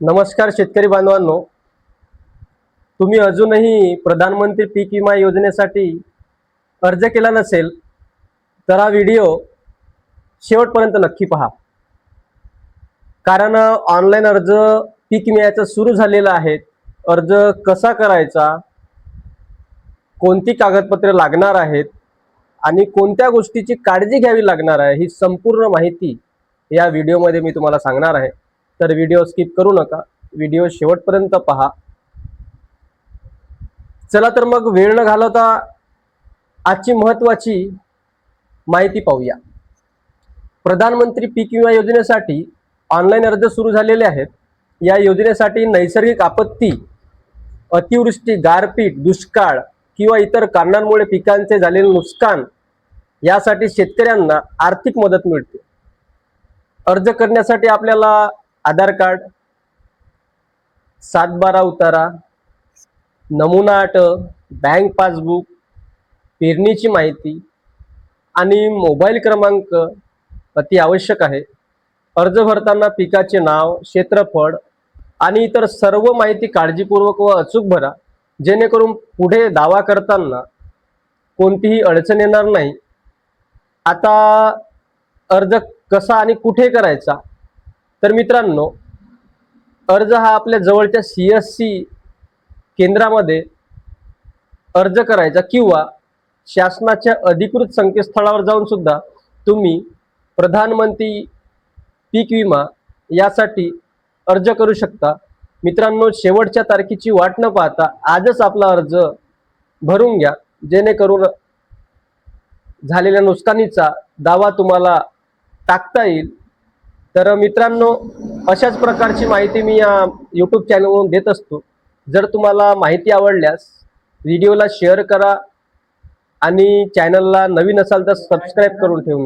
नमस्कार शेतकरी बांधवांनो, तुम्ही अजूनही प्रधानमंत्री पीक विमा योजनेसाठी अर्ज केला नसेल तर हा व्हिडिओ शेवटपर्यंत नक्की पहा. कारण ऑनलाईन अर्ज पीक विम्याचा सुरू झालेला आहे. अर्ज कसा करायचा, कोणती कागदपत्रे लागणार आहेत आणि कोणत्या गोष्टीची काळजी घ्यावी लागणार आहे, ही संपूर्ण माहिती या व्हिडिओमध्ये मी तुम्हाला सांगणार आहे. तर व्हिडिओ स्किप करू नका, व्हिडिओ शेवटपर्यंत पहा. चला तर मग वेळ न घालवता आजची महत्त्वाची माहिती पाहूया. प्रधानमंत्री पीक विमा योजनेसाठी ऑनलाईन अर्ज सुरू झालेले आहेत. या योजनेसाठी नैसर्गिक आपत्ती, अतिवृष्टी, गारपीट, दुष्काळ किंवा इतर कारणांमुळे पिकांचे झालेले नुकसान यासाठी शेतकऱ्यांना आर्थिक मदत मिळते. अर्ज करण्यासाठी आपल्याला आधार कार्ड, 7/12 उतारा, नमुना अट, बँक पासबुक, पेरणीची माहिती आणि मोबाईल क्रमांक अति आवश्यक आहे. अर्ज भरताना पिकाचे नाव, क्षेत्रफळ आणि इतर सर्व माहिती काळजीपूर्वक व अचूक भरा, जेणेकरून पुढे दावा करताना कोणतीही अडचण येणार नाही. आता अर्ज कसा आणि कुठे करायचा, तर मित्रांनो, अर्ज हा आपल्या जवळच्या CSC केंद्रामध्ये अर्ज करायचा किंवा शासनाच्या अधिकृत संकेतस्थळावर जाऊन सुद्धा तुम्ही प्रधानमंत्री पीक विमा यासाठी अर्ज करू शकता. मित्रांनो, शेवटच्या तारखेची वाट न पाहता आजच आपला अर्ज भरून घ्या, जेणेकरून झालेल्या नुकसानीचा दावा तुम्हाला टाकता येईल. तर मित्रांनो, अशाच प्रकारची माहिती मी या YouTube चॅनलवरून देत असतो. जर तुम्हाला माहिती आवडल्यास व्हिडिओला शेअर करा आणि चॅनलला नवीन असाल तर सबस्क्राईब करून ठेवून